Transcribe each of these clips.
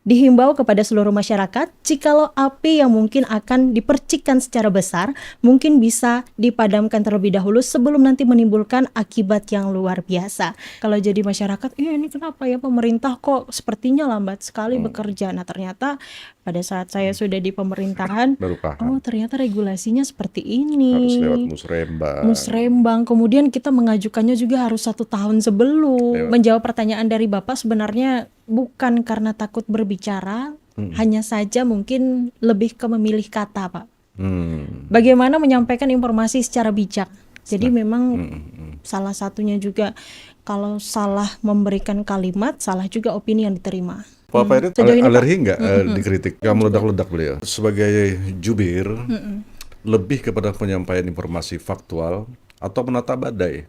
Dihimbau kepada seluruh masyarakat, jikalau api yang mungkin akan dipercikkan secara besar, mungkin bisa dipadamkan terlebih dahulu sebelum nanti menimbulkan akibat yang luar biasa. Kalau jadi masyarakat, ini kenapa ya pemerintah kok sepertinya lambat sekali bekerja. Nah ternyata pada saat saya sudah di pemerintahan, Baru oh paham. ternyata regulasinya seperti Harus lewat ini. musrembang. Musrembang, kemudian kita mengajukannya juga harus 1 tahun sebelum. Lewat. Menjawab pertanyaan dari Bapak, sebenarnya bukan karena takut berbicara, hanya saja mungkin lebih ke memilih kata, Pak. Bagaimana menyampaikan informasi secara bijak. Jadi memang salah satunya juga kalau salah memberikan kalimat, salah juga opini yang diterima. Pak Pairit Sejauh ini, Pak, alergi nggak dikritik? Nggak meledak-ledak beliau. Sebagai jubir, lebih kepada penyampaian informasi faktual atau menata badai?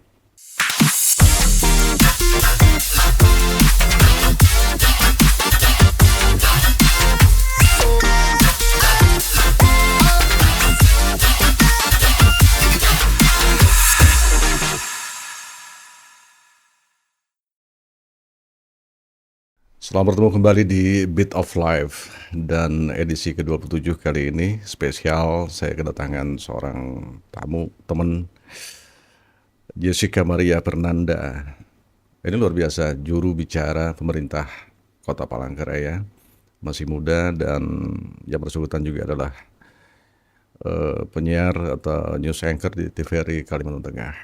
Selamat bertemu kembali di Bit of Life, dan edisi ke-27 kali ini spesial saya kedatangan seorang tamu, teman, Jessica Maria Fernanda. Ini luar biasa, juru bicara pemerintah Kota Palangkaraya, masih muda dan yang bersangkutan juga adalah penyiar atau news anchor di TVRI Kalimantan Tengah.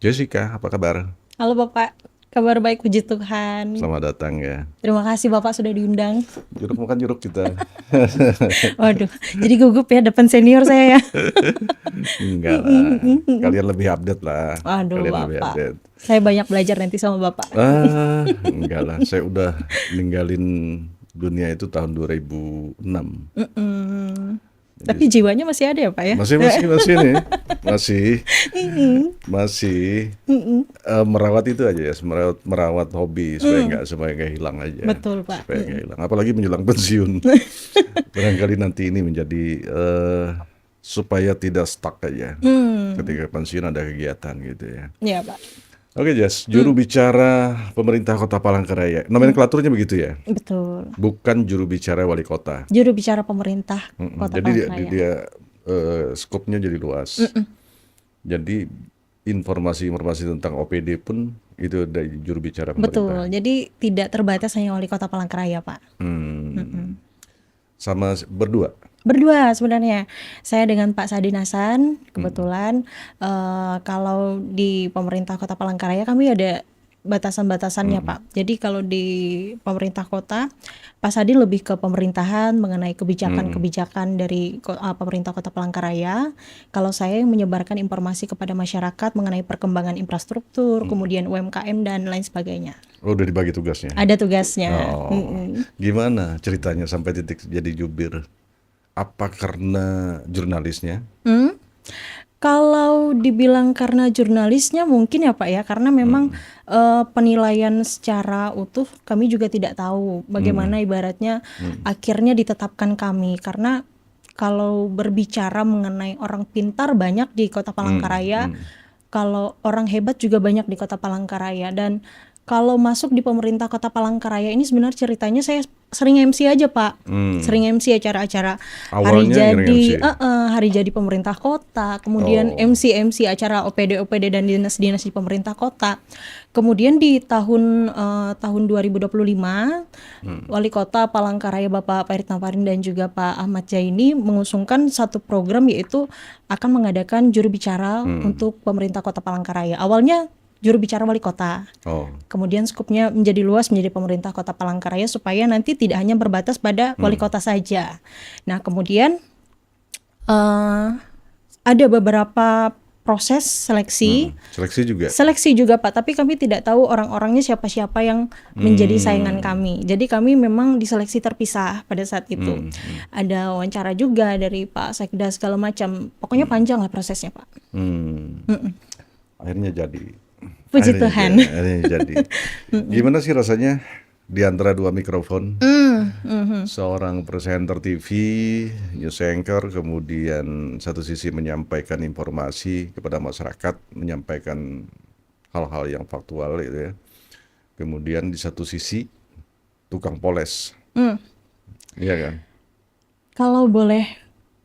Jessica, apa kabar? Halo Bapak, kabar baik puji Tuhan. Selamat datang ya. Terima kasih Bapak sudah diundang. Jeruk makan jeruk kita. Waduh, jadi gugup ya depan senior saya ya. Enggak lah, kalian lebih update lah. Waduh Kalian lebih Bapak, update. saya banyak belajar nanti sama Bapak. Enggak lah, saya udah ninggalin dunia itu tahun 2006. Tapi jiwanya masih ada ya Pak ya? Masih nih, masih merawat itu aja ya, merawat hobi supaya nggak hilang aja. Betul Pak. Supaya nggak hilang, apalagi menjelang pensiun. Barangkali nanti ini menjadi supaya tidak stuck aja. Ketika pensiun ada kegiatan gitu ya. Iya Pak. Oke Jess, juru bicara pemerintah Kota Palangkaraya. Nomenklaturnya begitu ya? Betul. Bukan juru bicara wali kota. Juru bicara pemerintah Kota Jadi Palangkaraya. dia skopnya jadi luas. Jadi informasi-informasi tentang OPD pun itu dari juru bicara pemerintah. Betul. Jadi tidak terbatas hanya wali Kota Palangkaraya Pak. Sama berdua. Berdua sebenarnya. Saya dengan Pak Sadin Hasan kebetulan kalau di pemerintah Kota Palangkaraya kami ada batasan-batasannya Pak. Jadi kalau di pemerintah kota, Pak Sadin lebih ke pemerintahan mengenai kebijakan-kebijakan dari pemerintah Kota Palangkaraya. Kalau saya yang menyebarkan informasi kepada masyarakat mengenai perkembangan infrastruktur, kemudian UMKM dan lain sebagainya. Oh, udah dibagi tugasnya. Ada tugasnya. Gimana ceritanya sampai titik jadi jubir? Apa karena jurnalisnya? Kalau dibilang karena jurnalisnya mungkin ya Pak ya, karena memang penilaian secara utuh kami juga tidak tahu bagaimana ibaratnya akhirnya ditetapkan kami, karena kalau berbicara mengenai orang pintar banyak di Kota Palangkaraya, kalau orang hebat juga banyak di Kota Palangkaraya, dan kalau masuk di pemerintah Kota Palangkaraya ini sebenarnya ceritanya saya sering MC aja Pak, sering MC acara-acara hari Awalnya jadi, MC. hari jadi pemerintah kota, kemudian MC acara OPD dan dinas-dinas di pemerintah kota. Kemudian di tahun 2025 Wali Kota Palangkaraya Bapak Pairit Namparin dan juga Pak Ahmad Jaini mengusungkan satu program, yaitu akan mengadakan juru bicara untuk pemerintah Kota Palangkaraya. Awalnya juru bicara wali kota. Kemudian skupnya menjadi luas menjadi pemerintah Kota Palangkaraya supaya nanti tidak hanya berbatas pada wali kota saja. Nah, kemudian ada beberapa proses seleksi. Seleksi juga Pak, tapi kami tidak tahu orang-orangnya siapa-siapa yang menjadi saingan kami. Jadi kami memang diseleksi terpisah pada saat itu. Ada wawancara juga dari Pak Sekda segala macam. Pokoknya panjang lah prosesnya Pak. Akhirnya jadi. Puji Tuhan. Akhirnya jadi. Gimana sih rasanya di antara dua mikrofon? Seorang presenter TV, news anchor, kemudian satu sisi menyampaikan informasi kepada masyarakat, menyampaikan hal-hal yang faktual gitu ya. Kemudian di satu sisi tukang poles. Hmm. Iya kan? Kalau boleh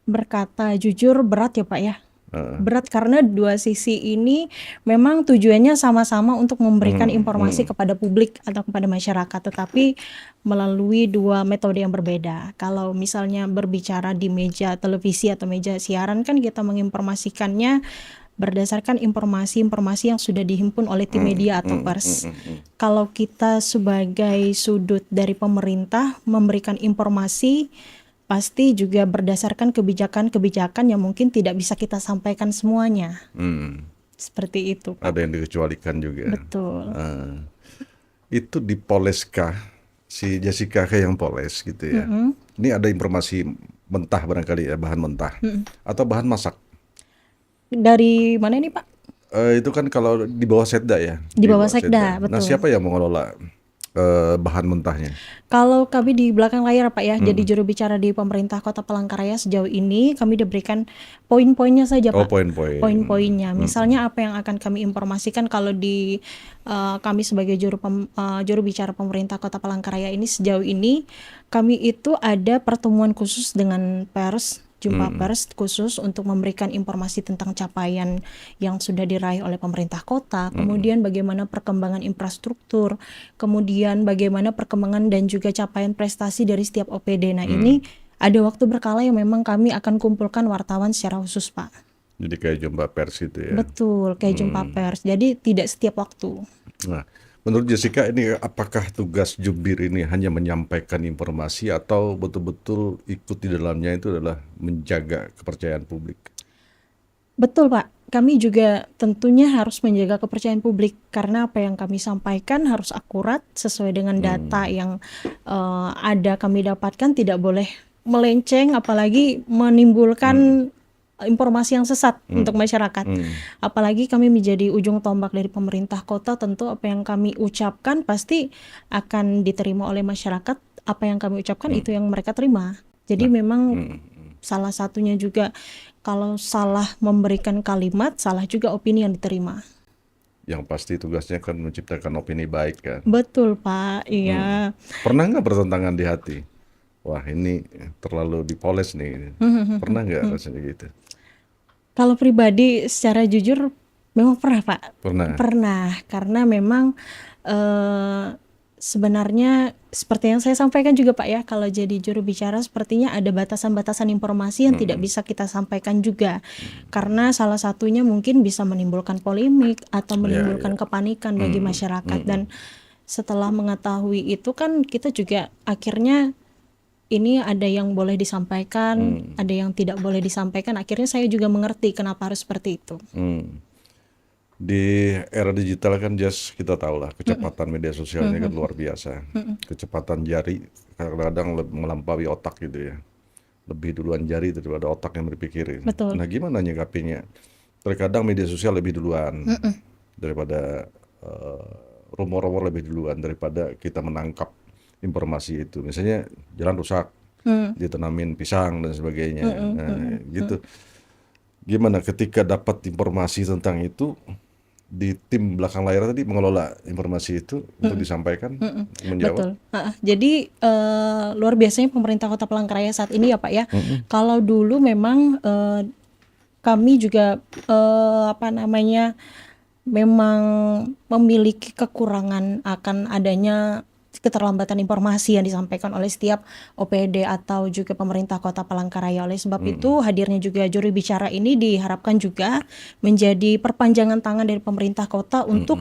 berkata jujur berat ya Pak ya. Heeh. Berat karena dua sisi ini memang tujuannya sama-sama untuk memberikan Hmm, informasi hmm, kepada publik atau kepada masyarakat, tetapi melalui dua metode yang berbeda. Kalau misalnya berbicara di meja televisi atau meja siaran kan kita menginformasikannya berdasarkan informasi-informasi yang sudah dihimpun oleh tim media atau pers. Kalau kita sebagai sudut dari pemerintah memberikan informasi, pasti juga berdasarkan kebijakan-kebijakan yang mungkin tidak bisa kita sampaikan semuanya. hmm. Seperti itu, Pak. Ada yang dikecualikan juga. Betul. Itu dipoleskah si Jessica kayak yang poles gitu ya? Ini ada informasi mentah barangkali ya, bahan mentah atau bahan masak. Dari mana ini, Pak? Itu kan kalau di bawah Setda ya, Di di bawah bawah Setda. sekda, Nah, betul. siapa yang mengelola bahan mentahnya? Kalau kami di belakang layar Pak ya, jadi juru bicara di pemerintah Kota Palangkaraya sejauh ini kami diberikan poin-poinnya saja Oh, Pak. poin-poin. Poin-poinnya. Misalnya apa yang akan kami informasikan kalau di kami sebagai juru bicara pemerintah Kota Palangkaraya ini sejauh ini kami itu ada pertemuan khusus dengan pers, jumpa pers khusus untuk memberikan informasi tentang capaian yang sudah diraih oleh pemerintah kota, kemudian bagaimana perkembangan infrastruktur, kemudian bagaimana perkembangan dan juga capaian prestasi dari setiap OPD. Nah, ini ada waktu berkala yang memang kami akan kumpulkan wartawan secara khusus, Pak. Jadi kayak jumpa pers itu ya. Betul, kayak jumpa pers. Jadi tidak setiap waktu. Nah, menurut Jessica ini apakah tugas jubir ini hanya menyampaikan informasi atau betul-betul ikut di dalamnya itu adalah menjaga kepercayaan publik? Betul, Pak. Kami juga tentunya harus menjaga kepercayaan publik karena apa yang kami sampaikan harus akurat sesuai dengan data yang ada kami dapatkan, tidak boleh melenceng apalagi menimbulkan informasi yang sesat untuk masyarakat. Apalagi kami menjadi ujung tombak dari pemerintah kota, tentu apa yang kami ucapkan pasti akan diterima oleh masyarakat. Apa yang kami ucapkan itu yang mereka terima. Jadi memang salah satunya juga kalau salah memberikan kalimat, salah juga opini yang diterima. Yang pasti tugasnya kan menciptakan opini baik kan. Betul, Pak. Iya. Pernah nggak bertentangan di hati? Wah, ini terlalu dipoles nih. Pernah nggak rasanya gitu? Kalau pribadi secara jujur memang pernah, Pak. Pernah. Pernah, karena memang sebenarnya seperti yang saya sampaikan juga Pak ya, kalau jadi juru bicara sepertinya ada batasan-batasan informasi yang tidak bisa kita sampaikan juga. Karena salah satunya mungkin bisa menimbulkan polemik atau menimbulkan kepanikan bagi masyarakat. Dan setelah mengetahui itu kan kita juga akhirnya ini ada yang boleh disampaikan, ada yang tidak boleh disampaikan. Akhirnya saya juga mengerti kenapa harus seperti itu. Di era digital kan kita tahu lah kecepatan media sosialnya kan luar biasa. Kecepatan jari kadang-kadang melampaui otak gitu ya. Lebih duluan jari daripada otak yang berpikir. Betul. Nah, gimana nyikapinya? Terkadang media sosial lebih duluan daripada rumor-rumor lebih duluan daripada kita menangkap informasi itu. Misalnya jalan rusak, ditanamin pisang dan sebagainya. Nah, gitu. Gimana ketika dapat informasi tentang itu, di tim belakang layar tadi mengelola informasi itu untuk disampaikan, menjawab? Betul. Jadi luar biasanya pemerintah Kota Palangkaraya saat ini ya Pak ya. Kalau dulu memang kami juga memang memiliki kekurangan akan adanya keterlambatan informasi yang disampaikan oleh setiap OPD atau juga pemerintah Kota Palangkaraya. Oleh sebab itu hadirnya juga juru bicara ini diharapkan juga menjadi perpanjangan tangan dari pemerintah kota untuk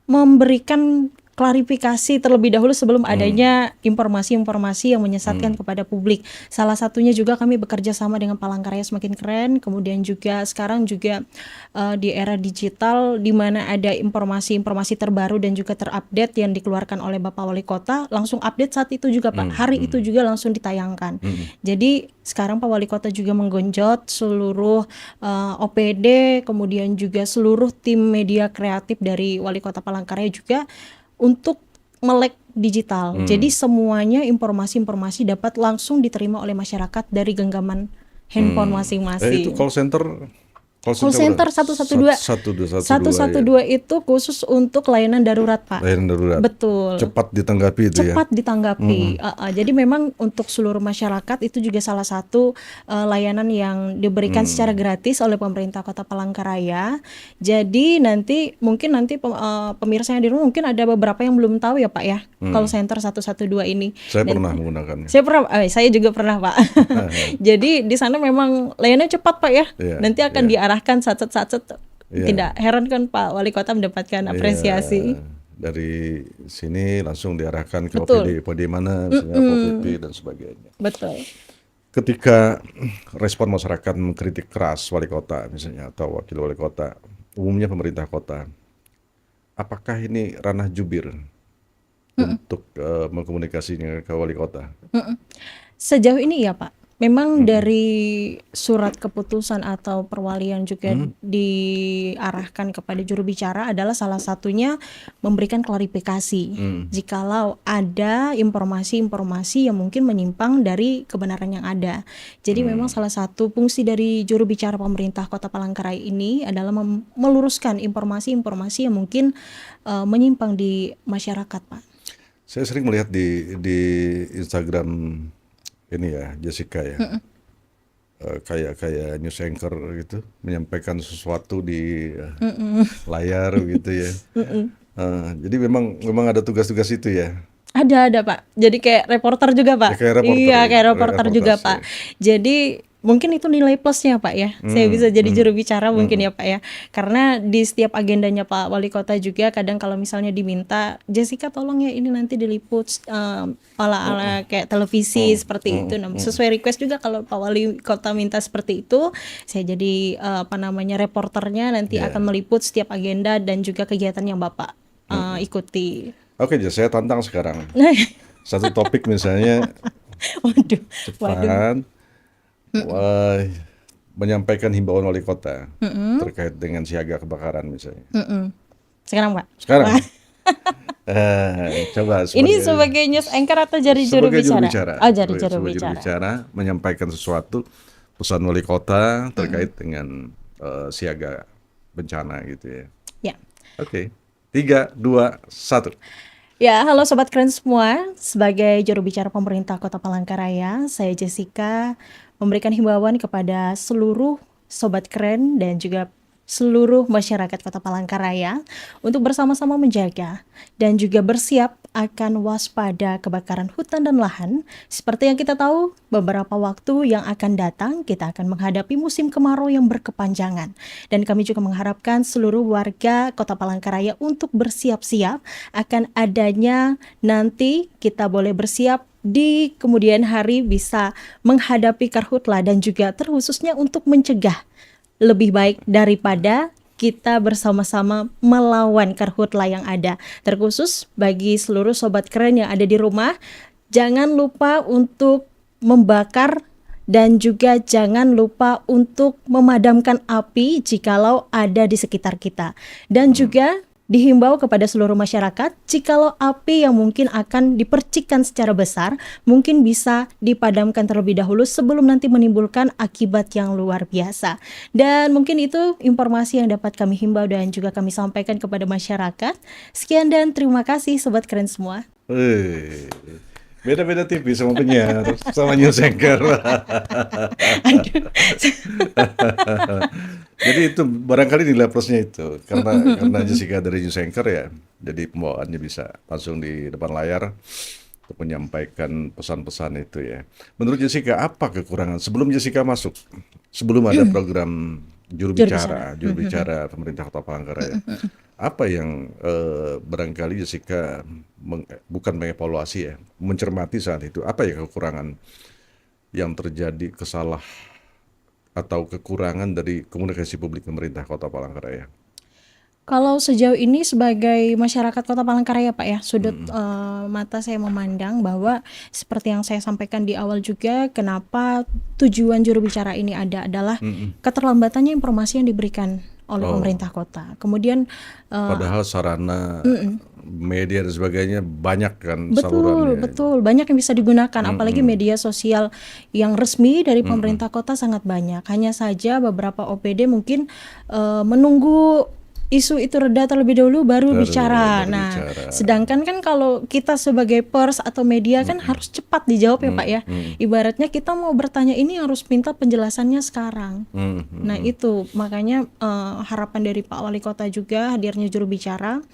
memberikan klarifikasi terlebih dahulu sebelum adanya informasi-informasi yang menyesatkan kepada publik. Salah satunya juga kami bekerja sama dengan Palangkaraya Semakin Keren, kemudian juga sekarang juga di era digital di mana ada informasi-informasi terbaru dan juga terupdate yang dikeluarkan oleh Bapak Wali Kota, langsung update saat itu juga Pak. Hari itu juga langsung ditayangkan. Jadi sekarang Pak Wali Kota juga menggonjot seluruh OPD, kemudian juga seluruh tim media kreatif dari Wali Kota Palangkaraya juga untuk melek digital. Jadi semuanya informasi-informasi dapat langsung diterima oleh masyarakat dari genggaman handphone Itu masing-masing. call center Call center 112. 112 ya. itu khusus untuk layanan darurat, Pak. Layanan darurat. Betul. Cepat ditanggapi itu ya. Cepat ditanggapi. Jadi memang untuk seluruh masyarakat itu juga salah satu layanan yang diberikan secara gratis oleh pemerintah Kota Palangkaraya. Jadi nanti pemirsa yang di rumah mungkin ada beberapa yang belum tahu ya Pak ya, call center 112 ini. Saya pernah menggunakannya. Saya juga pernah Pak. Jadi di sana memang layanannya cepat Pak ya. Nanti akan diarahkan satset. Tidak heran kan Pak Wali Kota mendapatkan apresiasi. Dari sini langsung diarahkan ke Betul. OPD mana, misalnya OPP dan sebagainya. Betul. Ketika respon masyarakat mengkritik keras wali kota misalnya atau wakil wali kota, umumnya pemerintah kota, apakah ini ranah jubir untuk mengkomunikasinya ke wali kota? Sejauh ini ya Pak, memang dari surat keputusan atau perwalian juga diarahkan kepada juru bicara adalah salah satunya memberikan klarifikasi jikalau ada informasi-informasi yang mungkin menyimpang dari kebenaran yang ada. Jadi memang salah satu fungsi dari juru bicara pemerintah Kota Palangkaraya ini adalah meluruskan informasi-informasi yang mungkin menyimpang di masyarakat, Pak. Saya sering melihat di Instagram ini ya, Jessica ya, kayak news anchor gitu, menyampaikan sesuatu di layar gitu ya. Jadi memang ada tugas-tugas itu ya. Ada Pak. Jadi kayak reporter juga Pak. Ya, kayak reporter, iya kayak reporter juga reportase. Pak. Jadi mungkin itu nilai plusnya Pak ya. Saya bisa jadi juru bicara mungkin ya Pak ya. Karena di setiap agendanya Pak Wali Kota juga kadang kalau misalnya diminta, Jessica tolong ya ini nanti diliput ala-ala kayak televisi seperti itu. Nah, sesuai request juga kalau Pak Wali Kota minta seperti itu, saya jadi reporternya nanti akan meliput setiap agenda dan juga kegiatan yang Bapak ikuti. Oke, saya tantang sekarang. Satu topik misalnya Waduh. cepat menyampaikan himbauan wali kota terkait dengan siaga kebakaran misalnya. Sekarang Pak. Sekarang coba Ini sebagai news anchor atau jadi juru bicara? Oh, jadi juru bicara menyampaikan sesuatu pesan wali kota terkait dengan siaga bencana gitu ya. Ya. Oke. 3, 2, 1. Ya, halo Sobat Keren semua. Sebagai juru bicara pemerintah Kota Palangkaraya, saya Jessica memberikan himbauan kepada seluruh Sobat Keren dan juga seluruh masyarakat Kota Palangkaraya untuk bersama-sama menjaga dan juga bersiap akan waspada kebakaran hutan dan lahan. Seperti yang kita tahu, beberapa waktu yang akan datang kita akan menghadapi musim kemarau yang berkepanjangan. Dan kami juga mengharapkan seluruh warga Kota Palangkaraya untuk bersiap-siap akan adanya nanti kita boleh bersiap di kemudian hari bisa menghadapi karhutla dan juga terkhususnya untuk mencegah lebih baik daripada kita bersama-sama melawan karhutla yang ada. Terkhusus bagi seluruh Sobat Keren yang ada di rumah, jangan lupa untuk membakar dan juga jangan lupa untuk memadamkan api jikalau ada di sekitar kita. Dan juga dihimbau kepada seluruh masyarakat, jikalau api yang mungkin akan dipercikkan secara besar, mungkin bisa dipadamkan terlebih dahulu sebelum nanti menimbulkan akibat yang luar biasa. Dan mungkin itu informasi yang dapat kami himbau dan juga kami sampaikan kepada masyarakat. Sekian dan terima kasih Sobat Keren semua. Beda-beda tipis sama penyiar, sama news anchor. Jadi itu barangkali nilai plusnya itu, karena Jessica dari news anchor ya, jadi pembawaannya bisa langsung di depan layar untuk menyampaikan pesan-pesan itu ya. Menurut Jessica apa kekurangan sebelum Jessica masuk, sebelum ada program juru bicara pemerintah Kota Palangkaraya? Apa yang barangkali Jessica bukan mengevaluasi ya, mencermati saat itu, apa ya kekurangan yang terjadi, atau kekurangan dari komunikasi publik pemerintah Kota Palangkaraya? Kalau sejauh ini sebagai masyarakat Kota Palangkaraya Pak ya, sudut mata saya memandang bahwa seperti yang saya sampaikan di awal juga, kenapa tujuan juru bicara ini adalah keterlambatannya informasi yang diberikan oleh pemerintah kota. Kemudian padahal sarana media dan sebagainya banyak kan Betul, salurannya. betul. Banyak yang bisa digunakan, apalagi media sosial yang resmi dari pemerintah kota sangat banyak. Hanya saja beberapa OPD mungkin menunggu isu itu reda terlebih dahulu baru bicara. Nah, Berbicara. sedangkan kan kalau kita sebagai pers atau media kan harus cepat dijawab ya Pak ya. Ibaratnya kita mau bertanya ini harus minta penjelasannya sekarang. Nah, itu makanya harapan dari Pak Wali Kota juga hadirnya juru bicara.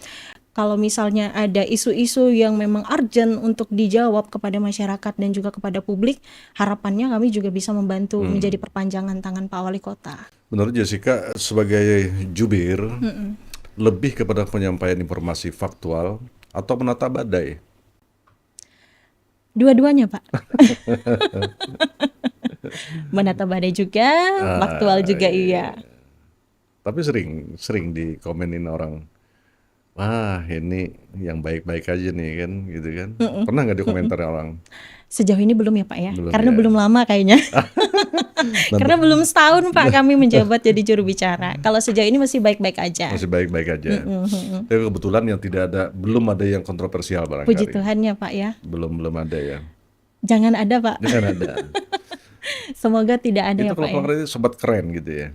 Kalau misalnya ada isu-isu yang memang urgent untuk dijawab kepada masyarakat dan juga kepada publik, harapannya kami juga bisa membantu menjadi perpanjangan tangan Pak Wali Kota. Menurut Jessica sebagai jubir lebih kepada penyampaian informasi faktual atau menata badai? Dua-duanya, Pak. Menata badai juga, faktual juga iya. Tapi sering dikomenin orang, wah ini yang baik-baik aja nih kan, gitu kan. Pernah nggak dikomentar orang? Sejauh ini belum ya Pak ya, Belum karena ya. belum lama kayaknya. Karena belum setahun Pak kami menjabat jadi juru bicara. Kalau sejauh ini masih baik-baik aja. Masih baik-baik aja. Tapi kebetulan yang belum ada yang kontroversial Puji barangkali. Tuhan ya Pak ya. Belum ada ya. Jangan ada Pak. Jangan ada. Semoga tidak ada Itu ya kalau Pak ya. kemarin itu sobat keren gitu ya.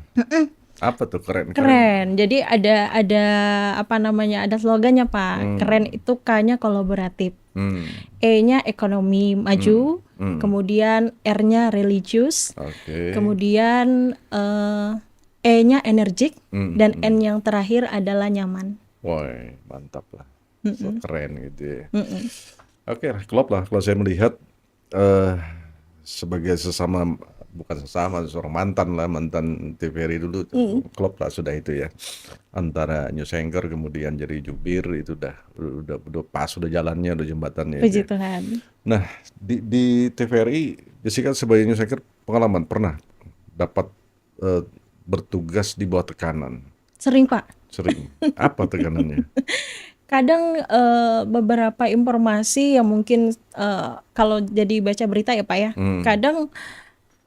Apa tuh keren? Keren. Jadi ada apa namanya? Ada slogannya Pak. Keren itu K-nya kolaboratif. E-nya ekonomi maju, kemudian R-nya religius, Oke. kemudian E-nya energik, dan N yang terakhir adalah nyaman. Woi, mantap lah. So keren gitu ya. Oke, klop lah kalau saya melihat sebagai bukan sesama, seorang mantan TVRI dulu, klop lah sudah itu ya. Antara news anchor kemudian jadi jubir itu udah pas, udah jalannya, udah jembatannya. Puji itu ya. Tuhan. Nah, di TVRI, Jessica sebagai news anchor pengalaman pernah dapat bertugas di bawah tekanan? Sering Pak. Sering. Apa tekanannya? Kadang beberapa informasi yang mungkin kalau jadi baca berita ya Pak ya, kadang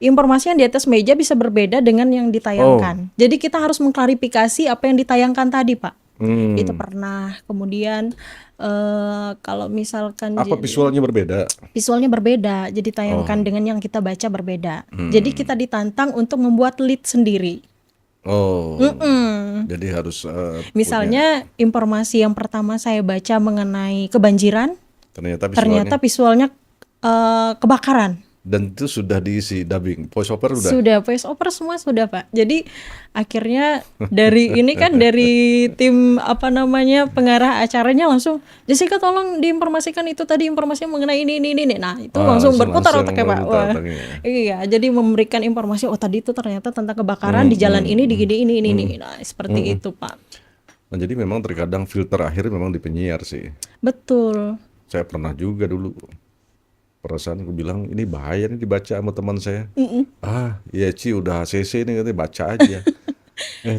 informasi yang di atas meja bisa berbeda dengan yang ditayangkan. Jadi kita harus mengklarifikasi apa yang ditayangkan tadi Pak. Itu pernah. Kemudian kalau misalkan Apa visualnya berbeda? visualnya berbeda, jadi tayangkan dengan yang kita baca berbeda. Jadi kita ditantang untuk membuat lead sendiri. Oh, jadi harus Misalnya informasi yang pertama saya baca mengenai kebanjiran, ternyata visualnya kebakaran. Dan itu sudah diisi dubbing, voice over udah? Sudah, voice over semua sudah Pak. Jadi akhirnya dari ini kan dari tim apa namanya pengarah acaranya langsung, Jessica tolong diinformasikan itu tadi informasinya mengenai ini. Nah itu langsung berputar otaknya Pak. Wah, iya, jadi memberikan informasi, oh tadi itu ternyata tentang kebakaran di jalan ini, di gini ini. Nah seperti itu Pak. Nah jadi memang terkadang filter akhir memang di penyiar sih. Betul. Saya pernah juga dulu. Perasaan gue bilang ini bahaya nih dibaca sama teman saya. Iya Ci udah ACC nih katanya baca aja.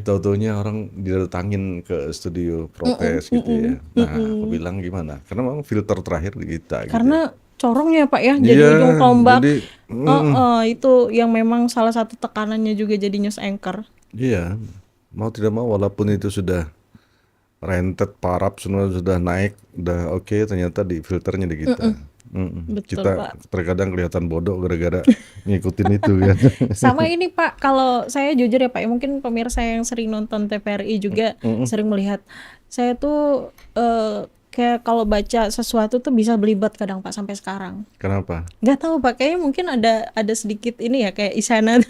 Tahu-taunya orang didatangin ke studio protes gitu ya. Nah aku bilang gimana? Karena memang filter terakhir di kita. Karena corongnya Pak ya, jadi ujung tombak. Itu yang memang salah satu tekanannya juga jadi news anchor. Iya, mau tidak mau walaupun itu sudah rentet parap semua sudah naik, udah oke, ternyata di filternya di kita. Betul, Kita Pak. terkadang kelihatan bodoh gara-gara ngikutin itu kan. Sama ini Pak, kalau saya jujur ya Pak, ya mungkin pemirsa yang sering nonton TVRI juga sering melihat, saya tuh kayak kalau baca sesuatu tuh bisa belibet kadang Pak sampai sekarang. Kenapa? Nggak tahu Pak, kayaknya mungkin ada sedikit ini ya kayak Isana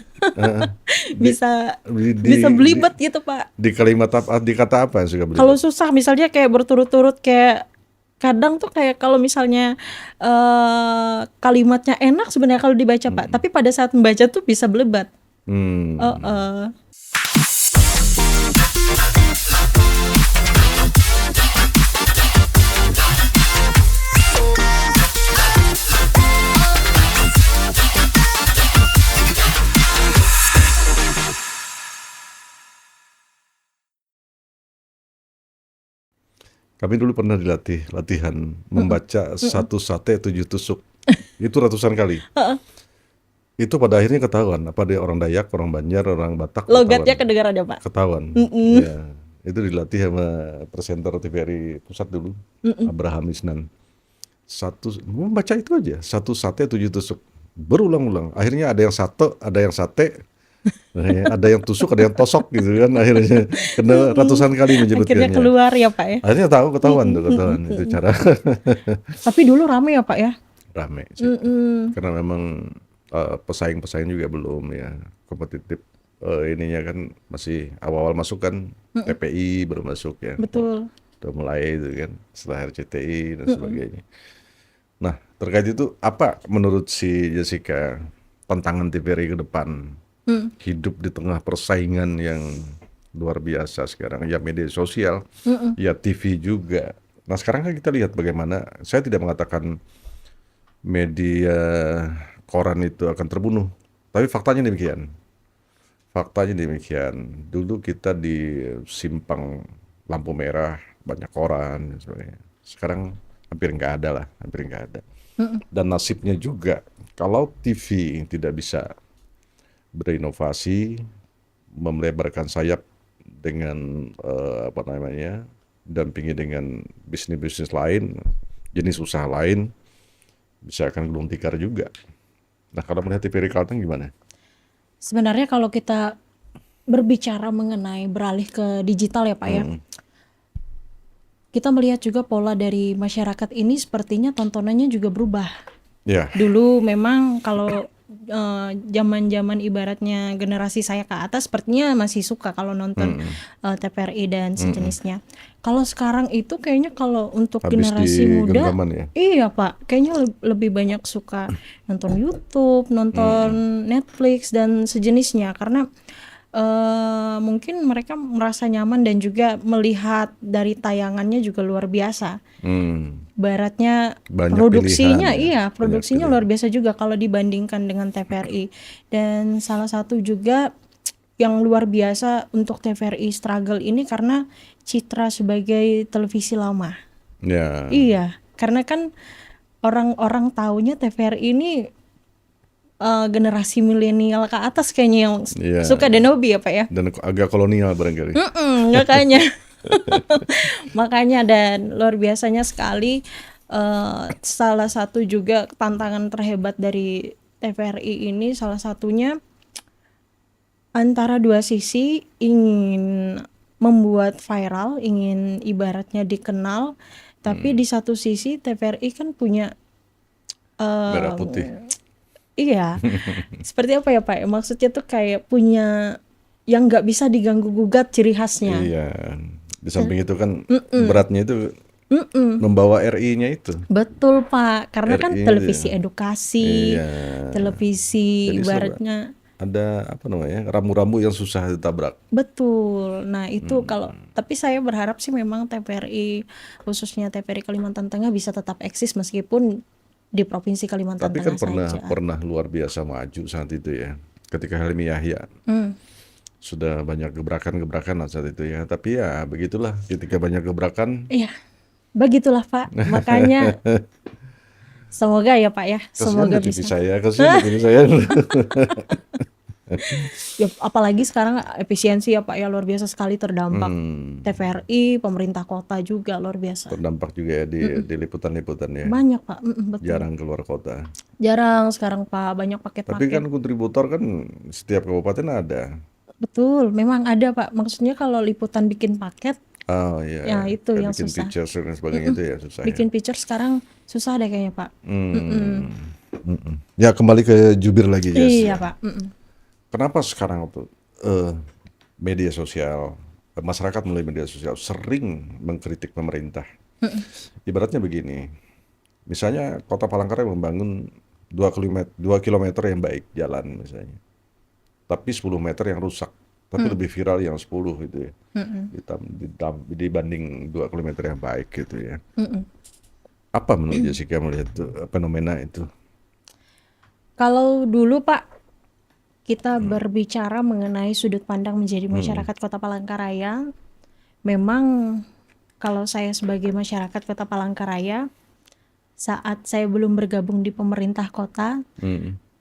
bisa belibet gitu Pak. Di di kata apa yang suka belibet? Kalau susah misalnya kayak berturut-turut kayak kadang tuh kayak kalau misalnya kalimatnya enak sebenarnya kalau dibaca Pak, tapi pada saat membaca tuh bisa belebat. Kami dulu pernah latihan membaca satu sate 7 tusuk. Itu ratusan kali. Itu pada akhirnya ketahuan apa dia orang Dayak, orang Banjar, orang Batak. Logatnya kedengaran ya Pak. Ketahuan. Ya, Itu dilatih sama presenter TVRI Pusat dulu, Abraham Isnan. Mau baca itu aja, 1 sate 7 tusuk. Berulang-ulang. Akhirnya ada yang sate, ada yang tusuk, ada yang tosok gitu kan. Akhirnya kena ratusan kali Akhirnya menyebutkannya. keluar ya Pak ya. Akhirnya ketahuan itu cara Tapi dulu rame ya Pak ya. rame sih. Karena memang pesaing-pesaing juga belum ya kompetitif. Ininya kan masih awal-awal masuk kan, TPI baru masuk ya. Betul. Udah mulai itu kan setelah RCTI dan sebagainya. Nah, terkait itu apa menurut si Jessica tantangan TVRI ke depan? Hidup di tengah persaingan yang luar biasa sekarang, ya media sosial, ya TV juga. Nah, sekarang kan kita lihat bagaimana, saya tidak mengatakan media koran itu akan terbunuh, tapi faktanya demikian. Faktanya demikian. Dulu kita di simpang lampu merah banyak koran dan sebagainya. Sekarang hampir nggak ada lah, hampir nggak ada. Dan nasibnya juga kalau TV tidak bisa berinovasi, melebarkan sayap dengan apa namanya, dampingi dengan bisnis-bisnis lain, jenis usaha lain, bisa akan gulung tikar juga. Nah, kalau melihat TVRI Kalteng gimana? Sebenarnya kalau kita berbicara mengenai beralih ke digital ya Pak ya, kita melihat juga pola dari masyarakat ini sepertinya tontonannya juga berubah. Ya, Dulu memang kalau zaman-zaman ibaratnya generasi saya ke atas sepertinya masih suka kalau nonton TVRI dan sejenisnya. Kalau sekarang itu kayaknya kalau untuk habis generasi di muda, genggaman ya. iya Pak, kayaknya lebih banyak suka nonton YouTube, nonton Netflix dan sejenisnya karena mungkin mereka merasa nyaman dan juga melihat dari tayangannya juga luar biasa. Baratnya Banyak produksinya, pilihan ya, iya banyak produksinya pilihan. luar biasa juga kalau dibandingkan dengan TVRI. Dan salah satu juga yang luar biasa untuk TVRI struggle ini karena citra sebagai televisi lama. Ya, Iya, karena kan orang-orang taunya TVRI ini generasi milenial ke atas kayaknya yang ya. suka Denobi ya Pak ya. Dan agak kolonial barangkali. Makanya makanya dan luar biasanya sekali salah satu juga tantangan terhebat dari TVRI ini salah satunya antara dua sisi ingin membuat viral, ingin ibaratnya dikenal, tapi di satu sisi TVRI kan punya Merah putih. iya, seperti apa ya Pak? Maksudnya tuh kayak punya yang nggak bisa diganggu gugat ciri khasnya. Iya. Di samping itu kan beratnya itu membawa RI-nya itu. Betul Pak, karena kan RI-nya televisi dia. edukasi, Iya. televisi Jadi ibaratnya ada apa namanya, rambu-rambu yang susah ditabrak. betul. Nah itu kalau tapi saya berharap sih memang TVRI khususnya TVRI Kalimantan Tengah bisa tetap eksis meskipun di provinsi Kalimantan Tapi kan Tengah saja. pernah luar biasa maju saat itu ya. Ketika Helmi Yahya sudah banyak gebrakan-gebrakan saat itu ya. Tapi ya begitulah, ketika banyak gebrakan, Iya, begitulah Pak. Makanya semoga ya Pak ya, kasihan semoga di TV bisa. saya, kasihan di TV saya. Ya, apalagi sekarang efisiensi ya Pak ya luar biasa sekali terdampak. TVRI, pemerintah kota juga luar biasa. Terdampak juga ya di liputan-liputan ya. Banyak Pak, betul. Jarang keluar kota. Jarang sekarang Pak, banyak Tapi paket-paket. kan kontributor kan setiap kabupaten ada. Betul, memang ada Pak. Maksudnya kalau liputan bikin paket, Oh iya, ya itu kayak yang bikin susah. pictures dan sebagainya itu ya susah ya. Bikin picture sekarang susah deh kayaknya Pak. Ya kembali ke jubir lagi Jess. Iya Pak. Kenapa sekarang tuh media sosial, masyarakat melalui media sosial sering mengkritik pemerintah? Ibaratnya begini, misalnya Kota Palangkaraya membangun 2 kilometer yang baik jalan misalnya, tapi 10 meter yang rusak, tapi lebih viral yang 10 gitu ya, dibanding 2 kilometer yang baik gitu ya. Apa menurut Jessica melihat fenomena itu? Kalau dulu Pak, kita berbicara mengenai sudut pandang menjadi masyarakat Kota Palangkaraya, memang kalau saya sebagai masyarakat Kota Palangkaraya, saat saya belum bergabung di pemerintah kota,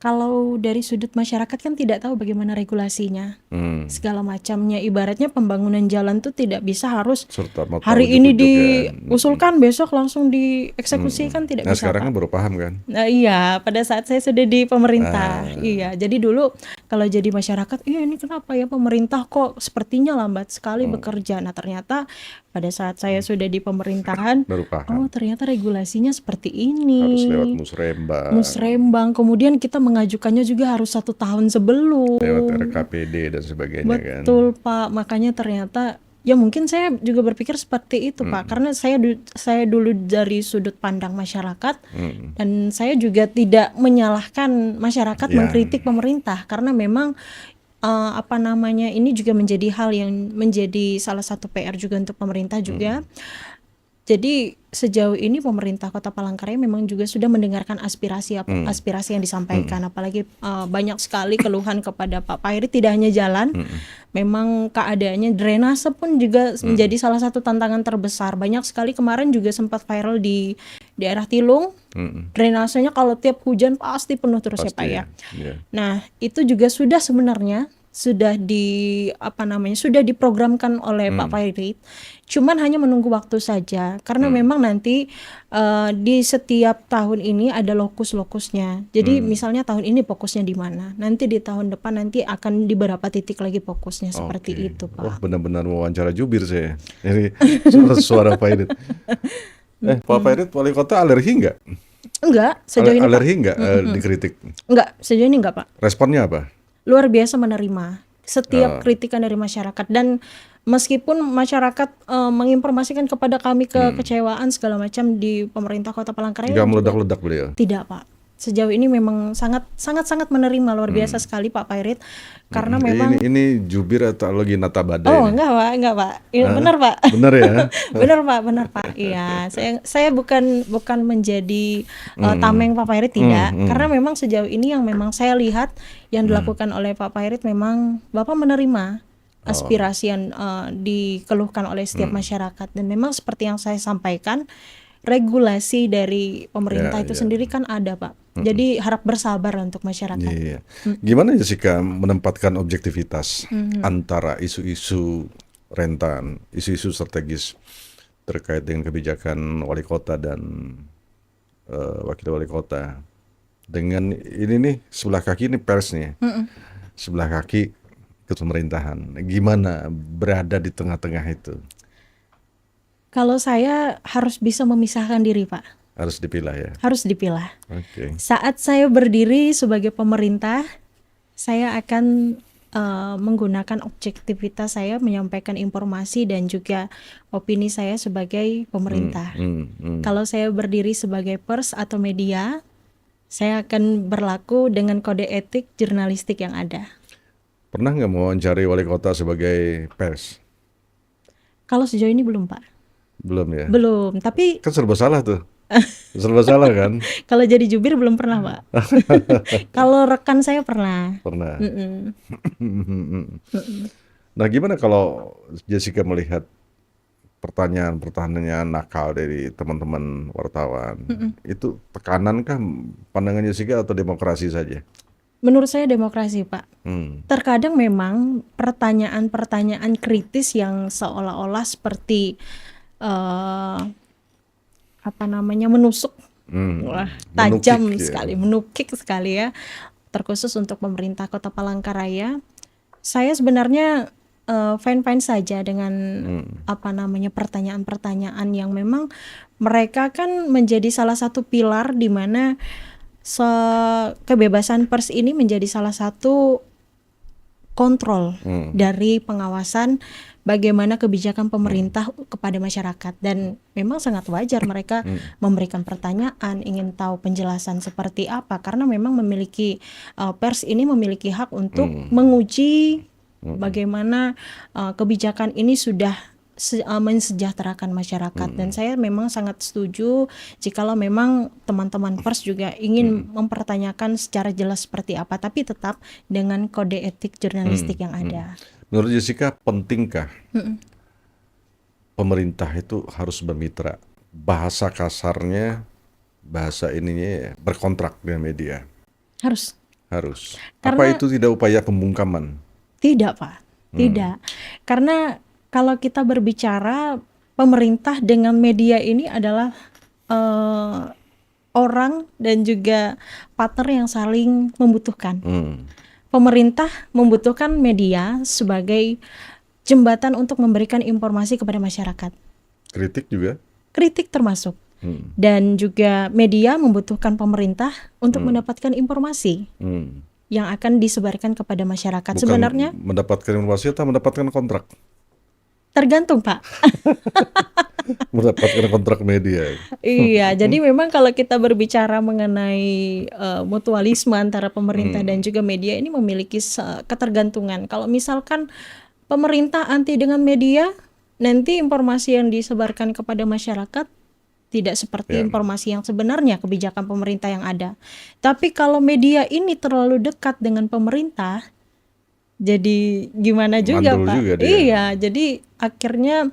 Kalau dari sudut masyarakat kan tidak tahu bagaimana regulasinya, segala macamnya. Ibaratnya pembangunan jalan tuh tidak bisa harus Serta mau tahu hari ini ujuk-ujuk kan. diusulkan, besok langsung dieksekusi, kan tidak Nah bisa, sekarang Pak. kan baru paham kan. Nah, iya, pada saat saya sudah di pemerintah, Ah, iya. Jadi dulu kalau jadi masyarakat, iya ini kenapa ya pemerintah kok sepertinya lambat sekali bekerja. Nah, ternyata pada saat saya sudah di pemerintahan, baru oh paham. ternyata regulasinya seperti Harus lewat ini. musrembang, Musrembang, kemudian kita mengajukannya juga harus 1 tahun lewat sebelum. RKPD dan sebagainya kan. Betul, Pak. Makanya ternyata ya mungkin saya juga berpikir seperti itu, Pak. Karena saya dulu dari sudut pandang masyarakat, dan saya juga tidak menyalahkan masyarakat Ya, mengkritik pemerintah, karena memang apa namanya, ini juga menjadi hal yang menjadi salah satu PR juga untuk pemerintah juga. Jadi sejauh ini pemerintah Kota Palangkaraya memang juga sudah mendengarkan aspirasi yang disampaikan, apalagi banyak sekali keluhan kepada Pak Pairit, tidak hanya jalan, memang keadaannya drainase pun juga menjadi salah satu tantangan terbesar. Banyak sekali kemarin juga sempat viral di daerah Tilung, drainasenya kalau tiap hujan pasti penuh terus ya Pak pasti ya. ya. Nah, itu juga sudah sebenarnya sudah sudah diprogramkan oleh Pak Pairit. Cuman hanya menunggu waktu saja, karena memang nanti di setiap tahun ini ada lokus-lokusnya. Jadi misalnya tahun ini fokusnya di mana, nanti di tahun depan nanti akan di beberapa titik lagi fokusnya, seperti Oke. itu, Wah, Pak. benar-benar wawancara jubir saya. Ini suara-suara Pak Irit. Pak Pairit wali kota alergi nggak? Enggak, sejauh ini Pak. Alergi nggak dikritik? Enggak, sejauh ini enggak Pak. Responnya apa? Luar biasa menerima setiap kritikan dari masyarakat, dan meskipun masyarakat menginformasikan kepada kami kekecewaan segala macam di pemerintah Kota Palangkaraya Nggak juga meledak-ledak beliau? tidak, Pak. Sejauh ini memang sangat menerima, luar biasa sekali Pak Pairit, karena memang Ini jubir atau lagi nata badai oh nih? enggak Pak, iya, benar Pak. Bener ya? Benar Pak. Iya, saya bukan menjadi tameng Pak Pairit, tidak. Karena memang sejauh ini yang memang saya lihat yang dilakukan oleh Pak Pairit, memang Bapak menerima aspirasi yang dikeluhkan oleh setiap masyarakat, dan memang seperti yang saya sampaikan, regulasi dari pemerintah Ya, itu ya. sendiri kan ada, Pak. Jadi harap bersabar untuk masyarakat. Iya. Gimana Jessica menempatkan objektivitas antara isu-isu rentan, isu-isu strategis terkait dengan kebijakan wali kota dan wakil wali kota, dengan ini nih sebelah kaki ini pers nih, sebelah kaki ke pemerintahan. Gimana berada di tengah-tengah itu? Kalau saya harus bisa memisahkan diri, Pak. Harus dipilah ya. Harus dipilah. Oke. Saat saya berdiri sebagai pemerintah, saya akan menggunakan objektivitas saya menyampaikan informasi dan juga opini saya sebagai pemerintah. Kalau saya berdiri sebagai pers atau media, saya akan berlaku dengan kode etik jurnalistik yang ada. Pernah nggak mewawancari wali kota sebagai pers? Kalau sejauh ini belum, Pak. Belum ya? Belum, tapi Kan serba salah tuh. Serba salah kan? kalau jadi jubir belum pernah, Pak. Kalau rekan saya pernah. Pernah. Nah, gimana kalau Jessica melihat pertanyaan-pertanyaan nakal dari teman-teman wartawan? Itu tekanan kah pandangan Jessica atau demokrasi saja? Menurut saya demokrasi, Pak. Terkadang memang pertanyaan-pertanyaan kritis yang seolah-olah seperti menusuk, wah, tajam Menukik ya. sekali, menukik sekali ya, terkhusus untuk pemerintah Kota Palangkaraya. Saya sebenarnya fine-fine saja dengan pertanyaan-pertanyaan yang memang mereka kan menjadi salah satu pilar di mana kebebasan pers ini menjadi salah satu kontrol dari pengawasan bagaimana kebijakan pemerintah kepada masyarakat, dan memang sangat wajar mereka memberikan pertanyaan, ingin tahu penjelasan seperti apa, karena memang memiliki pers ini memiliki hak untuk menguji bagaimana kebijakan ini sudah mensejahterakan masyarakat. Dan saya memang sangat setuju jikalau memang teman-teman pers juga ingin mempertanyakan secara jelas seperti apa, tapi tetap dengan kode etik jurnalistik yang ada. Menurut Jessica, pentingkah pemerintah itu harus bermitra? Bahasa kasarnya, bahasa ininya berkontrak dengan media. Harus. Harus. Apa Karena itu tidak upaya pembungkaman? tidak, Pak. Tidak. Karena kalau kita berbicara pemerintah dengan media ini adalah eh, orang dan juga partner yang saling membutuhkan. Hmm. Pemerintah membutuhkan media sebagai jembatan untuk memberikan informasi kepada masyarakat. Kritik juga? Kritik termasuk. Hmm. Dan juga media membutuhkan pemerintah untuk mendapatkan informasi Hmm. yang akan disebarkan kepada masyarakat. Bukan Sebenarnya mendapatkan informasi atau mendapatkan kontrak? tergantung, Pak. Mendapatkan kontrak media. Iya, jadi memang kalau kita berbicara mengenai mutualisme antara pemerintah dan juga media ini memiliki ketergantungan. Kalau misalkan pemerintah anti dengan media, nanti informasi yang disebarkan kepada masyarakat tidak seperti Ya. informasi yang sebenarnya kebijakan pemerintah yang ada. Tapi kalau media ini terlalu dekat dengan pemerintah, jadi gimana juga, Mandul Pak? juga dia. Iya, jadi akhirnya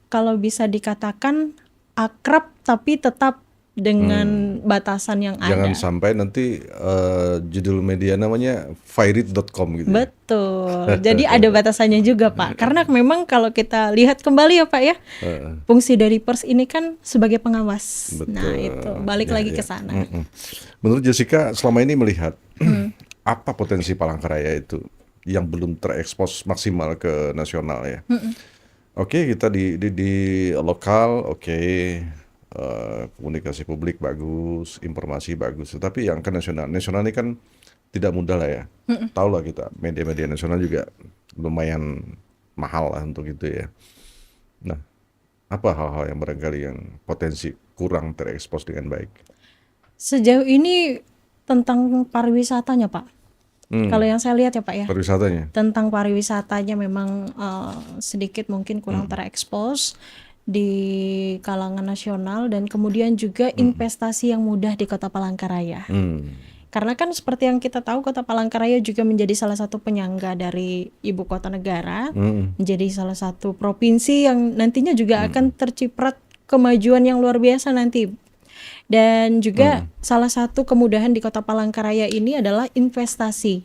kalau bisa dikatakan akrab tapi tetap dengan batasan yang Jangan ada. sampai nanti judul media namanya firit.com gitu. Ya. Betul. Jadi ada batasannya juga, Pak. Karena memang kalau kita lihat kembali ya, Pak ya, fungsi dari pers ini kan sebagai pengawas. Nah, itu balik Ya, lagi ya. ke sana. Menurut Jessica selama ini melihat apa potensi Palangkaraya itu yang belum terekspos maksimal ke nasional ya. Oke, kita di lokal, oke, komunikasi publik bagus, informasi bagus. Tetapi yang ke nasional, nasional ini kan tidak mudah lah ya. Tahu lah kita, media-media nasional juga lumayan mahal lah untuk itu ya. Nah, apa hal-hal yang barangkali yang potensi kurang terekspos dengan baik? Sejauh ini tentang pariwisatanya, Pak. Kalau yang saya lihat ya, Pak ya, Pariwisatanya. tentang pariwisatanya memang sedikit mungkin kurang terekspos di kalangan nasional dan kemudian juga investasi yang mudah di Kota Palangkaraya. Karena kan seperti yang kita tahu Kota Palangkaraya juga menjadi salah satu penyangga dari ibu kota negara, menjadi salah satu provinsi yang nantinya juga akan terciprat kemajuan yang luar biasa nanti. Dan juga salah satu kemudahan di Kota Palangkaraya ini adalah investasi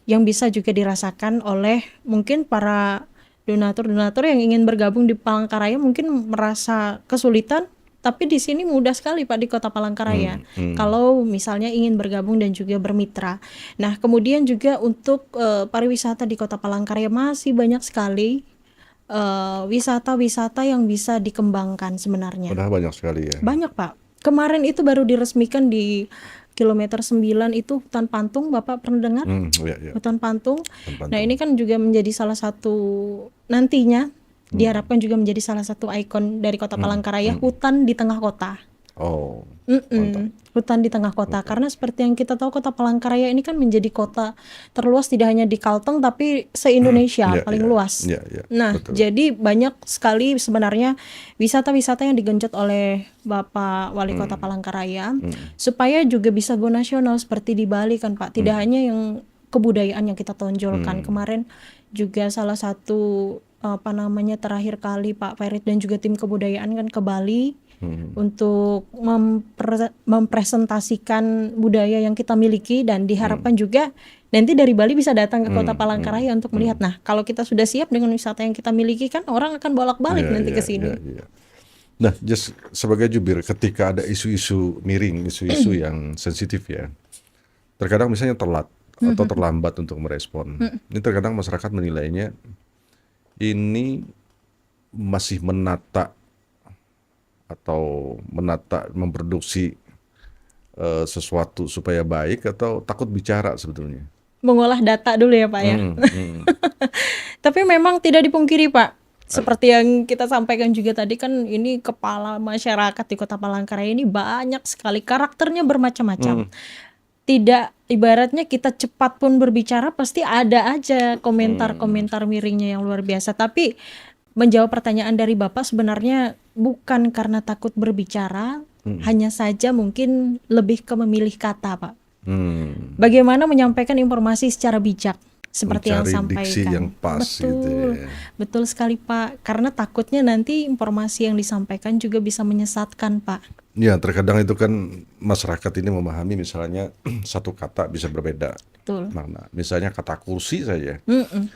yang bisa juga dirasakan oleh mungkin para donatur-donatur yang ingin bergabung di Palangkaraya mungkin merasa kesulitan, tapi di sini mudah sekali Pak di Kota Palangkaraya. Kalau misalnya ingin bergabung dan juga bermitra. Nah, kemudian juga untuk pariwisata di Kota Palangkaraya masih banyak sekali wisata-wisata yang bisa dikembangkan sebenarnya. Padahal banyak sekali ya. Banyak, Pak. Kemarin itu baru diresmikan di kilometer 9 itu hutan Pantung, Bapak pernah dengar? Ya. Hutan Pantung. Hutan Nah, ini kan juga menjadi salah satu nantinya diharapkan juga menjadi salah satu ikon dari Kota Palangkaraya, hutan di tengah kota. Oh, mantap. Hutan di tengah kota. Karena seperti yang kita tahu Kota Palangkaraya ini kan menjadi kota terluas tidak hanya di Kalteng tapi se-Indonesia paling luas. Ya, Nah, betul. jadi banyak sekali sebenarnya wisata-wisata yang digenjot oleh Bapak Wali Kota Palangkaraya supaya juga bisa go nasional seperti di Bali kan Pak. Tidak hanya yang kebudayaan yang kita tonjolkan. Kemarin juga salah satu terakhir kali Pak Ferit dan juga tim kebudayaan kan ke Bali untuk mempresentasikan budaya yang kita miliki dan diharapkan juga nanti dari Bali bisa datang ke Kota Palangkaraya untuk melihat. Nah, kalau kita sudah siap dengan wisata yang kita miliki kan orang akan bolak-balik nanti ke sini. Ya. Nah, just sebagai jubir, ketika ada isu-isu miring, isu-isu yang sensitif ya, terkadang misalnya telat atau terlambat untuk merespon. Ini terkadang masyarakat menilainya ini masih menata memproduksi sesuatu supaya baik atau takut bicara sebetulnya. Mengolah data dulu ya Pak ya. Tapi memang tidak dipungkiri Pak, seperti yang kita sampaikan juga tadi kan ini kepala masyarakat di Kota Palangkaraya ini banyak sekali, karakternya bermacam-macam. Tidak ibaratnya kita cepat pun berbicara pasti ada aja komentar-komentar miringnya yang luar biasa. Tapi menjawab pertanyaan dari Bapak sebenarnya bukan karena takut berbicara, hanya saja mungkin lebih ke memilih kata Pak. Bagaimana menyampaikan informasi secara bijak. seperti yang Mencari diksi yang sampaikan. pas gitu Betul, ya. betul sekali Pak. Karena takutnya nanti informasi yang disampaikan juga bisa menyesatkan Pak. Ya, terkadang itu kan masyarakat ini memahami misalnya satu kata bisa berbeda Betul. makna. Misalnya kata kursi saja. Mm-mm.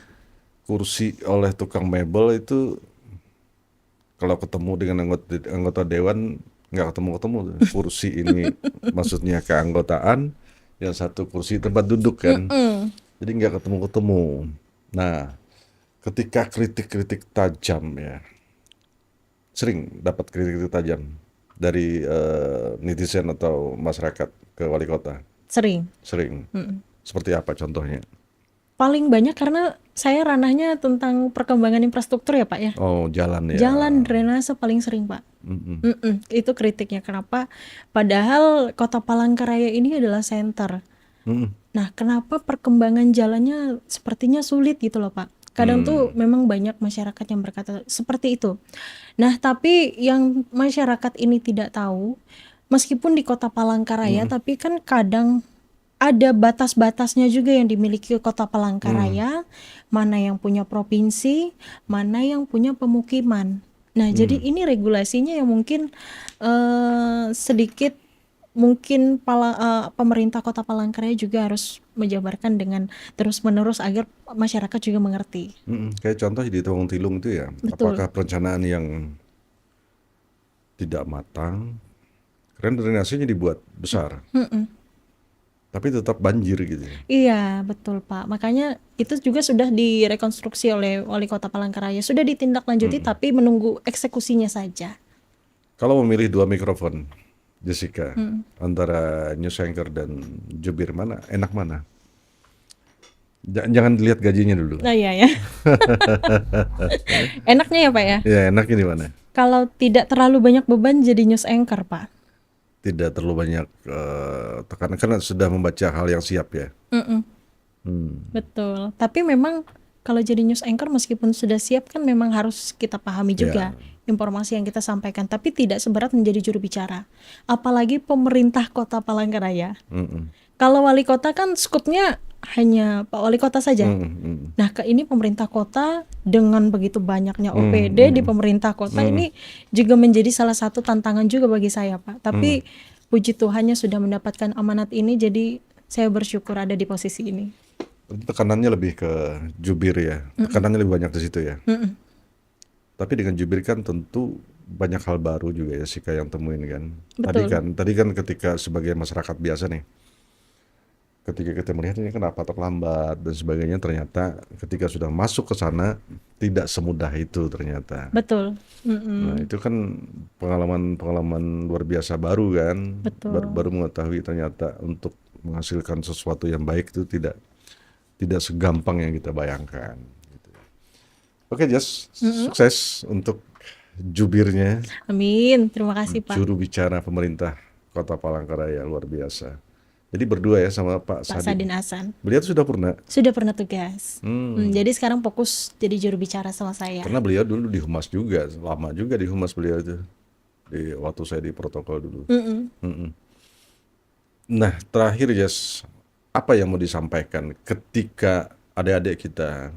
Kursi oleh tukang mebel itu kalau ketemu dengan anggota dewan nggak ketemu-ketemu tuh. Kursi ini maksudnya keanggotaan, yang satu kursi tempat duduk kan. Mm-mm. Jadi nggak ketemu-ketemu. Nah, ketika kritik-kritik tajam ya, sering dapat kritik-kritik tajam dari netizen atau masyarakat ke wali kota. Sering. Sering. Seperti apa contohnya? Paling banyak karena saya ranahnya tentang perkembangan infrastruktur ya Pak ya. Oh, jalan ya. Jalan drainase paling sering Pak. Itu kritiknya. Kenapa? Padahal Kota Palangkaraya ini adalah center. Mm-mm. Nah, kenapa perkembangan jalannya sepertinya sulit gitu loh Pak? Kadang tuh memang banyak masyarakat yang berkata seperti itu. Nah, tapi yang masyarakat ini tidak tahu, meskipun di Kota Palangkaraya, tapi kan kadang ada batas-batasnya juga yang dimiliki Kota Palangkaraya, mana yang punya provinsi, mana yang punya pemukiman. Nah, jadi ini regulasinya yang mungkin sedikit mungkin pemerintah Kota Palangkaraya juga harus menjabarkan dengan terus-menerus agar masyarakat juga mengerti. Kayak contoh di Tawang Tilung itu ya, Betul. apakah perencanaan yang tidak matang, karena drainasenya dibuat besar, tapi tetap banjir gitu ya. Iya, betul Pak. Makanya itu juga sudah direkonstruksi oleh Wali Kota Palangkaraya. Sudah ditindaklanjuti tapi menunggu eksekusinya saja. Kalau memilih dua mikrofon, Jessica, antara news anchor dan jubir mana, enak mana? Jangan dilihat gajinya dulu. Nah, iya ya. Enaknya ya Pak ya. Ya, enak ini mana? Kalau tidak terlalu banyak beban jadi news anchor Pak. Tidak terlalu banyak tekanan karena sudah membaca hal yang siap ya. Mm-mm. Betul. Tapi memang kalau jadi news anchor meskipun sudah siap kan memang harus kita pahami juga informasi yang kita sampaikan. Tapi tidak seberat menjadi juru bicara. Apalagi pemerintah Kota Palangkaraya. Kalau wali kota kan skupnya hanya Pak Wali Kota saja. Nah, ini pemerintah kota dengan begitu banyaknya OPD di pemerintah kota ini juga menjadi salah satu tantangan juga bagi saya, Pak. Tapi puji Tuhannya sudah mendapatkan amanat ini, jadi saya bersyukur ada di posisi ini. Tekanannya lebih ke jubir ya, tekanannya lebih banyak di situ ya. Tapi dengan jubir kan tentu banyak hal baru juga ya Sika yang temuin kan. Betul. Tadi kan ketika sebagai masyarakat biasa nih, ketika kita melihat ini kenapa terlambat dan sebagainya, ternyata ketika sudah masuk ke sana tidak semudah itu ternyata. Betul. Nah itu kan pengalaman luar biasa baru kan. Betul. Baru mengetahui ternyata untuk menghasilkan sesuatu yang baik itu tidak segampang yang kita bayangkan. Gitu. Oke Jas, sukses untuk jubirnya. Amin. Terima kasih, Pak. Juru bicara pemerintah Kota Palangkaraya luar biasa. Jadi berdua ya sama Pak Sadin Hasan. Beliau sudah pernah? Sudah pernah tugas. Jadi sekarang fokus jadi juru bicara sama saya. Karena beliau dulu di Humas juga, lama juga di Humas beliau itu. Waktu saya di protokol dulu. Nah terakhir Jas, apa yang mau disampaikan ketika adik-adik kita,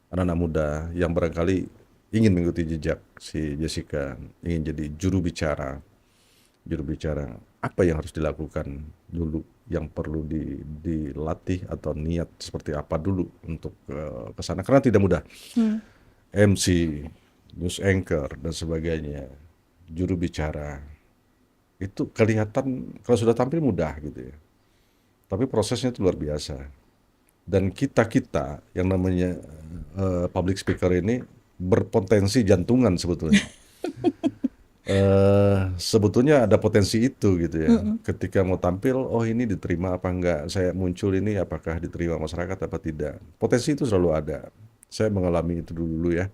anak-anak muda yang barangkali ingin mengikuti jejak si Jessica, ingin jadi juru bicara, apa yang harus dilakukan dulu, yang perlu dilatih atau niat seperti apa dulu untuk ke sana, karena tidak mudah. MC, news anchor dan sebagainya, juru bicara itu kelihatan kalau sudah tampil mudah gitu ya, tapi prosesnya itu luar biasa. Dan kita yang namanya public speaker ini berpotensi jantungan sebetulnya. Sebetulnya ada potensi itu gitu ya. Ketika mau tampil, oh ini diterima apa enggak, saya muncul ini apakah diterima masyarakat apa tidak. Potensi itu selalu ada. Saya mengalami itu dulu ya.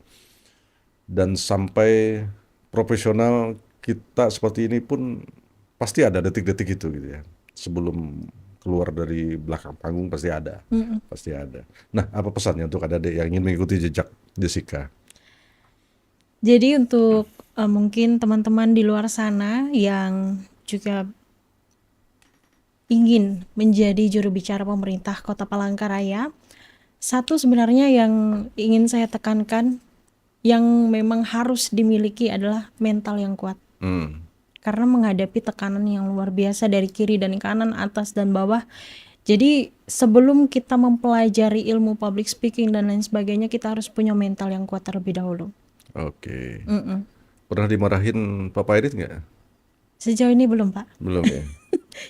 Dan sampai profesional kita seperti ini pun pasti ada detik-detik itu gitu ya. Sebelum keluar dari belakang panggung pasti ada. Pasti ada. Nah, apa pesannya untuk adik-adik yang ingin mengikuti jejak Jessica? Jadi untuk mungkin teman-teman di luar sana yang juga ingin menjadi juru bicara pemerintah Kota Palangkaraya, Satu sebenarnya yang ingin saya tekankan, yang memang harus dimiliki adalah mental yang kuat. Karena menghadapi tekanan yang luar biasa dari kiri dan kanan, atas dan bawah. Jadi sebelum kita mempelajari ilmu public speaking dan lain sebagainya, kita harus punya mental yang kuat terlebih dahulu. Oke. Pernah dimarahin Papa Irit nggak? Sejauh ini belum, Pak. Belum ya?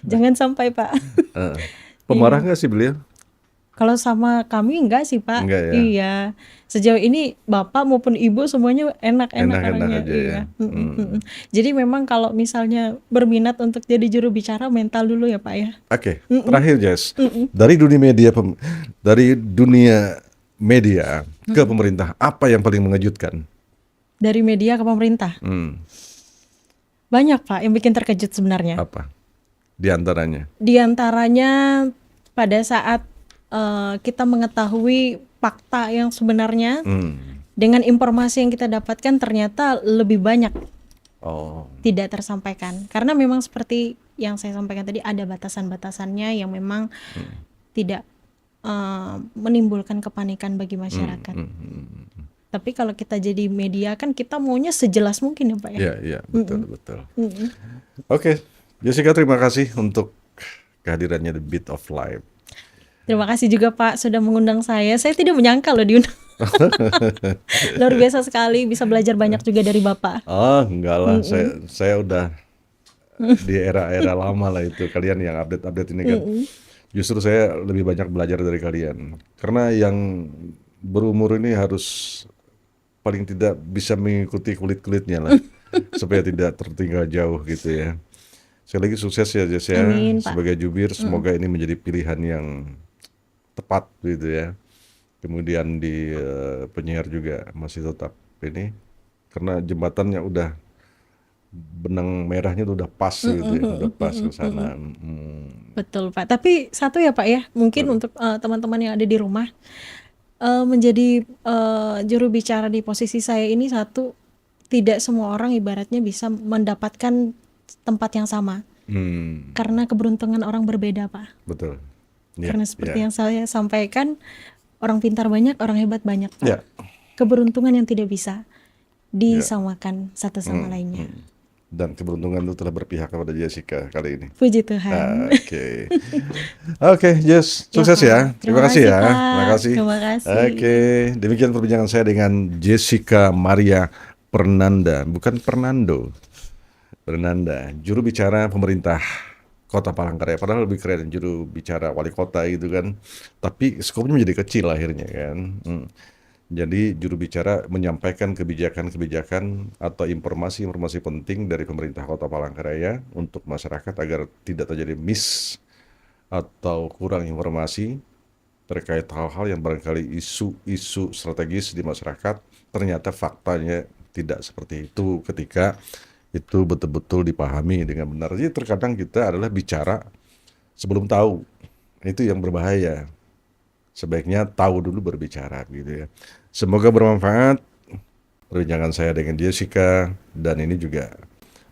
Jangan sampai, Pak. Pemarah Iya. nggak sih beliau? Kalau sama kami enggak sih, Pak. Enggak ya? Iya. Sejauh ini bapak maupun ibu semuanya enak-enak Enak-enak orangnya. aja ya? Iya. Jadi memang kalau misalnya berminat untuk jadi juru bicara, mental dulu ya, Pak ya. Oke, terakhir Jess, dari dunia media dari dunia media ke pemerintah, apa yang paling mengejutkan? Dari media ke pemerintah. Banyak, Pak, yang bikin terkejut sebenarnya. Apa? Di antaranya? Di antaranya pada saat kita mengetahui fakta yang sebenarnya, dengan informasi yang kita dapatkan ternyata lebih banyak Oh, tidak tersampaikan. Karena memang seperti yang saya sampaikan tadi, ada batasan-batasannya yang memang tidak menimbulkan kepanikan bagi masyarakat. Tapi kalau kita jadi media kan kita maunya sejelas mungkin ya, Pak ya. iya, betul. Oke, Jessica, terima kasih untuk kehadirannya di Beat of Life. Terima kasih juga Pak sudah mengundang saya. Saya tidak menyangka loh diundang. Luar biasa sekali, bisa belajar banyak juga dari Bapak. Enggak lah, saya udah di era-era lama lah itu. Kalian yang update-update ini kan. Justru saya lebih banyak belajar dari kalian. Karena yang berumur ini harus paling tidak bisa mengikuti kulit-kulitnya lah. Supaya tidak tertinggal jauh gitu ya. Sekali lagi sukses ya Jess ya. Amin, Pak. Sebagai jubir, semoga ini menjadi pilihan yang tepat gitu ya. Kemudian di penyiar juga masih tetap ini. Karena jembatannya udah benang merahnya tuh udah pas gitu ya, udah pas ke sana. Betul Pak. Tapi satu ya Pak ya, mungkin untuk teman-teman yang ada di rumah, menjadi juru bicara di posisi saya ini, satu, tidak semua orang ibaratnya bisa mendapatkan tempat yang sama. Karena keberuntungan orang berbeda Pak. Betul. Ya, Karena seperti yang saya sampaikan, orang pintar banyak, orang hebat banyak Pak. ya. Keberuntungan yang tidak bisa disamakan satu sama lainnya. Dan keberuntungan itu telah berpihak kepada Jessica kali ini. Puji Tuhan. Oke, Jess, sukses ya. Terima kasih ya. Pak. Terima kasih. Terima kasih. Oke, demikian perbincangan saya dengan Jessica Maria Pernanda, bukan Fernando. Pernanda, juru bicara pemerintah Kota Palangkaraya. Padahal lebih keren juru bicara wali kota gitu kan. Tapi skopnya menjadi kecil akhirnya kan. Jadi juru bicara menyampaikan kebijakan-kebijakan atau informasi-informasi penting dari pemerintah Kota Palangkaraya untuk masyarakat agar tidak terjadi miss atau kurang informasi terkait hal-hal yang barangkali isu-isu strategis di masyarakat. Ternyata faktanya tidak seperti itu ketika itu betul-betul dipahami dengan benar. Jadi terkadang kita adalah bicara sebelum tahu. Itu yang berbahaya. Sebaiknya tahu dulu berbicara gitu ya. Semoga bermanfaat perbincangan saya dengan Jessica, dan ini juga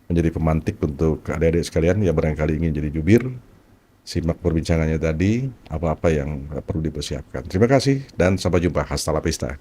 menjadi pemantik untuk adik-adik sekalian yang barangkali ingin jadi jubir. Simak perbincangannya tadi, apa-apa yang perlu dipersiapkan. Terima kasih dan sampai jumpa. Hasta la vista.